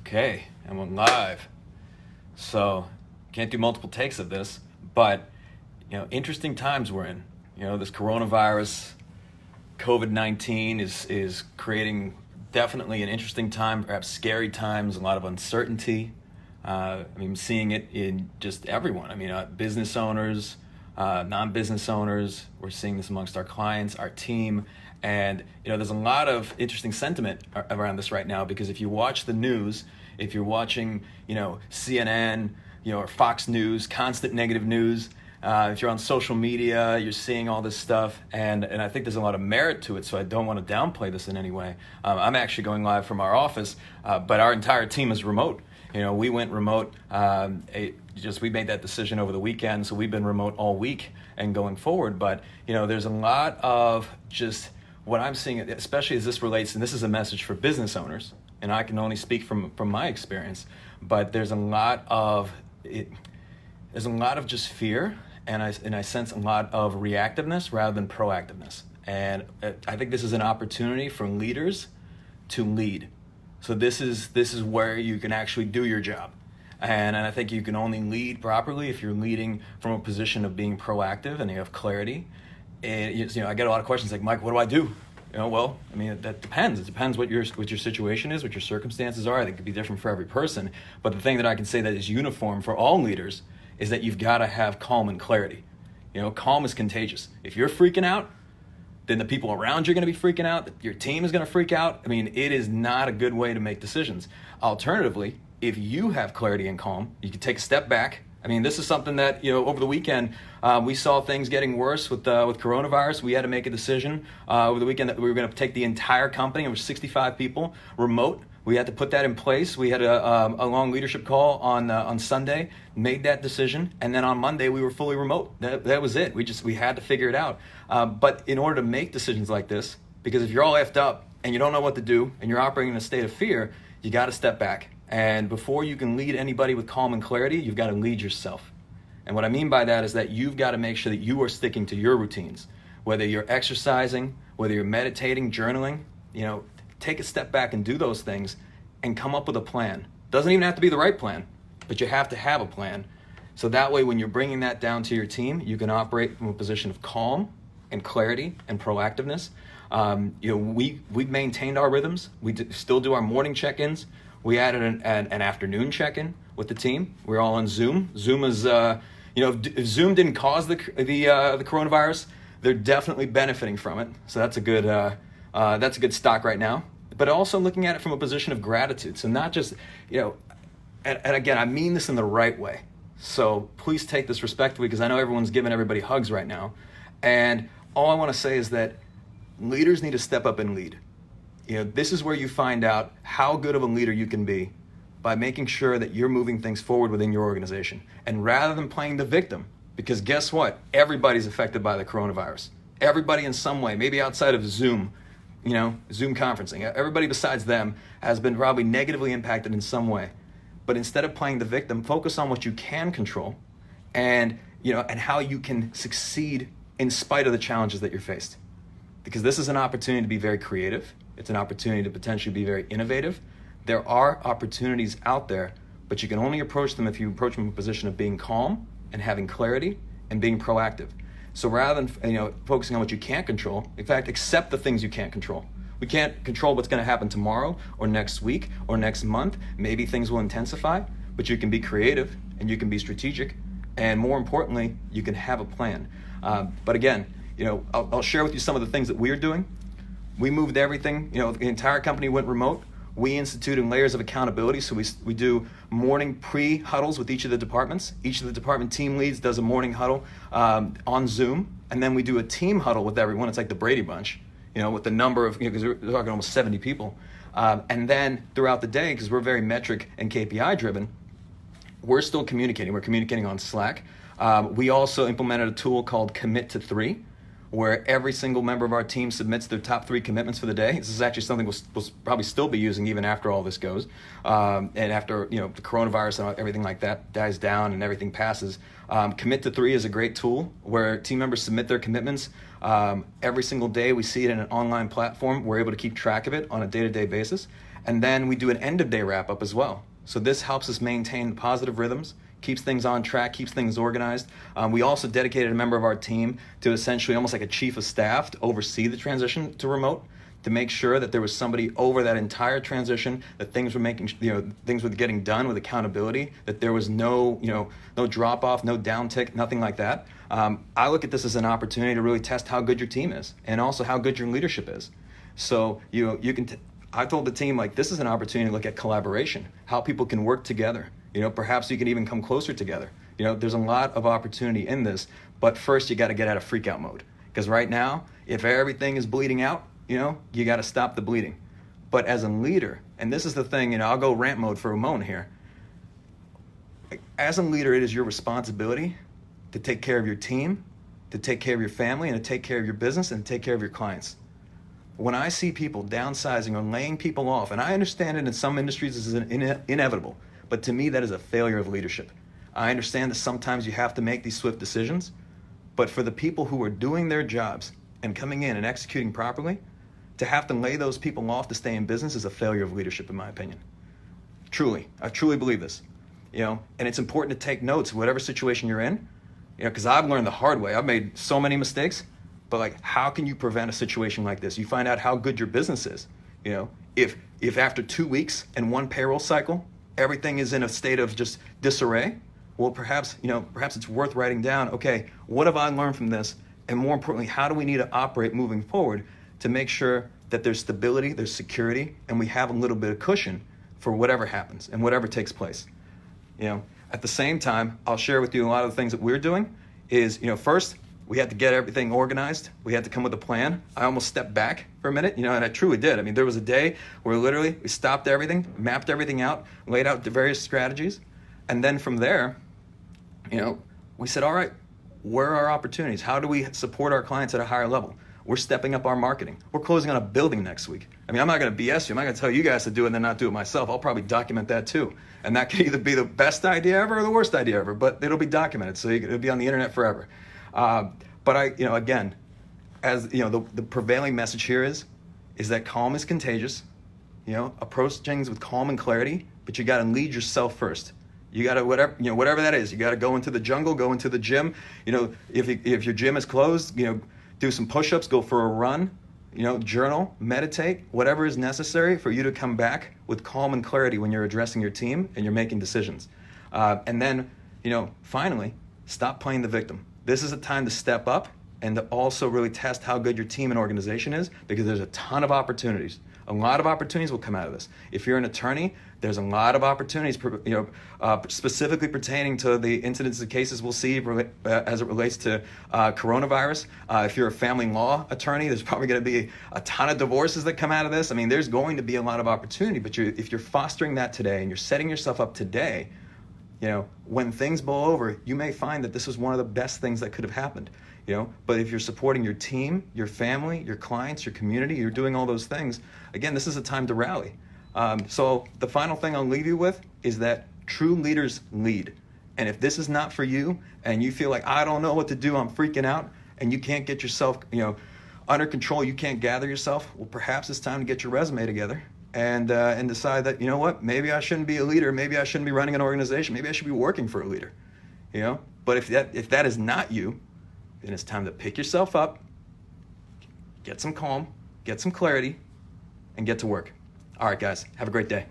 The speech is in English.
Okay, and we're live. So, can't do multiple takes of this, but, interesting times we're in. This coronavirus, COVID-19 is creating definitely an interesting time, perhaps scary times, a lot of uncertainty. Seeing it in just everyone. Business owners, non-business owners. We're seeing this amongst our clients, our team. And, there's a lot of interesting sentiment around this right now, because if you watch the news, if you're watching, CNN, or Fox News, constant negative news, if you're on social media, you're seeing all this stuff. And I think there's a lot of merit to it, so I don't want to downplay this in any way. I'm actually going live from our office, but our entire team is remote. We went remote, we made that decision over the weekend, so we've been remote all week and going forward. But, there's a lot of just what I'm seeing, especially as this relates, and this is a message for business owners, and I can only speak from my experience, but there's a lot of just fear, and I sense a lot of reactiveness rather than proactiveness. And I think this is an opportunity for leaders to lead. So this is where you can actually do your job. And I think you can only lead properly if you're leading from a position of being proactive and you have clarity. And I get a lot of questions like, Mike, what do I do? That depends. It depends what your situation is, what your circumstances are. I think it could be different for every person. But the thing that I can say that is uniform for all leaders is that you've got to have calm and clarity. Calm is contagious. If you're freaking out, then the people around you are going to be freaking out. Your team is going to freak out. It is not a good way to make decisions. Alternatively, if you have clarity and calm, you can take a step back. This is something that, over the weekend, we saw things getting worse with coronavirus. We had to make a decision over the weekend that we were going to take the entire company. It was 65 people remote. We had to put that in place. We had a long leadership call on Sunday, made that decision, and then on Monday we were fully remote. That was it. We had to figure it out. But in order to make decisions like this, because if you're all effed up and you don't know what to do and you're operating in a state of fear, you got to step back. And before you can lead anybody with calm and clarity, you've got to lead yourself. And what I mean by that is that you've got to make sure that you are sticking to your routines. Whether you're exercising, whether you're meditating, journaling, take a step back and do those things and come up with a plan. Doesn't even have to be the right plan, but you have to have a plan. So that way, when you're bringing that down to your team, you can operate from a position of calm and clarity and proactiveness. We've maintained our rhythms. We still do our morning check-ins. We added an afternoon check-in with the team. We're all on Zoom. Zoom is, if Zoom didn't cause the coronavirus, they're definitely benefiting from it. So that's a good stock right now. But also looking at it from a position of gratitude. So not just, and again, I mean this in the right way. So please take this respectfully, because I know everyone's giving everybody hugs right now. And all I want to say is that leaders need to step up and lead. This is where you find out how good of a leader you can be by making sure that you're moving things forward within your organization. And rather than playing the victim, because guess what? Everybody's affected by the coronavirus. Everybody in some way, maybe outside of Zoom, Zoom conferencing. Everybody besides them has been probably negatively impacted in some way. But instead of playing the victim, focus on what you can control and how you can succeed in spite of the challenges that you're faced. Because this is an opportunity to be very creative. It's an opportunity to potentially be very innovative. There are opportunities out there, but you can only approach them if you approach them from a position of being calm and having clarity and being proactive. So rather than focusing on what you can't control, in fact, accept the things you can't control. We can't control what's going to happen tomorrow or next week or next month. Maybe things will intensify, but you can be creative and you can be strategic, and more importantly, you can have a plan. But again, I'll share with you some of the things that we're doing. We moved everything, the entire company went remote. We instituted layers of accountability. So we do morning pre-huddles with each of the departments. Each of the department team leads does a morning huddle on Zoom. And then we do a team huddle with everyone. It's like the Brady Bunch, with the number of, because we're talking almost 70 people. And then throughout the day, because we're very metric and KPI driven, we're still communicating. We're communicating on Slack. We also implemented a tool called Commit to 3, where every single member of our team submits their top 3 commitments for the day. This is actually something we'll probably still be using even after all this goes. And after the coronavirus and everything like that dies down and everything passes. Commit to 3 is a great tool where team members submit their commitments. Every single day we see it in an online platform. We're able to keep track of it on a day-to-day basis. And then we do an end of day wrap up as well. So this helps us maintain positive rhythms, keeps things on track, keeps things organized. We also dedicated a member of our team to essentially almost like a chief of staff to oversee the transition to remote, to make sure that there was somebody over that entire transition, that things were things were getting done with accountability, that there was no drop off, no downtick, nothing like that. I look at this as an opportunity to really test how good your team is and also how good your leadership is. So I told the team, like, this is an opportunity to look at collaboration, how people can work together. Perhaps you can even come closer together. There's a lot of opportunity in this, but first you got to get out of freak out mode. Because right now, if everything is bleeding out, you got to stop the bleeding. But as a leader, and this is the thing, I'll go rant mode for a moment here. As a leader, it is your responsibility to take care of your team, to take care of your family, and to take care of your business, and to take care of your clients. When I see people downsizing or laying people off, and I understand it in some industries this is inevitable, but to me that is a failure of leadership. I understand that sometimes you have to make these swift decisions, but for the people who are doing their jobs and coming in and executing properly, to have to lay those people off to stay in business is a failure of leadership, in my opinion. Truly, I truly believe this. And it's important to take notes, whatever situation you're in, because I've learned the hard way. I've made so many mistakes, but how can you prevent a situation like this? You find out how good your business is. If after 2 weeks and one payroll cycle, everything is in a state of just disarray, well, perhaps it's worth writing down, okay, what have I learned from this? And more importantly, how do we need to operate moving forward to make sure that there's stability, there's security, and we have a little bit of cushion for whatever happens and whatever takes place. At the same time, I'll share with you a lot of the things that we're doing is, first, we had to get everything organized. We had to come with a plan. I almost stepped back for a minute, and I truly did. There was a day where literally we stopped everything, mapped everything out, laid out the various strategies, and then from there, we said, all right, where are our opportunities? How do we support our clients at a higher level? We're stepping up our marketing. We're closing on a building next week. I'm not going to BS you. I'm not going to tell you guys to do it and then not do it myself. I'll probably document that too. And that could either be the best idea ever or the worst idea ever, but it'll be documented, so it'll be on the internet forever. But again, as the prevailing message here is that calm is contagious. Approach things with calm and clarity, but you got to lead yourself first. You got to whatever that is. You got to go into the jungle, go into the gym. If your gym is closed, do some push-ups, go for a run. Journal, meditate, whatever is necessary for you to come back with calm and clarity when you're addressing your team and you're making decisions. And then, finally, stop playing the victim. This is a time to step up and to also really test how good your team and organization is, because there's a ton of opportunities. A lot of opportunities will come out of this. If you're an attorney, there's a lot of opportunities, specifically pertaining to the incidents and cases we'll see as it relates to coronavirus. If you're a family law attorney, there's probably going to be a ton of divorces that come out of this. There's going to be a lot of opportunity, but if you're fostering that today and you're setting yourself up today, when things blow over, you may find that this was one of the best things that could have happened. But if you're supporting your team, your family, your clients, your community, you're doing all those things, again, this is a time to rally. So the final thing I'll leave you with is that true leaders lead. And if this is not for you and you feel like, I don't know what to do, I'm freaking out, and you can't get yourself under control, you can't gather yourself, well, perhaps it's time to get your resume together and decide that, maybe I shouldn't be a leader, maybe I shouldn't be running an organization, maybe I should be working for a leader. But if that is not you, then it's time to pick yourself up, get some calm, get some clarity, and get to work. All right, guys, have a great day.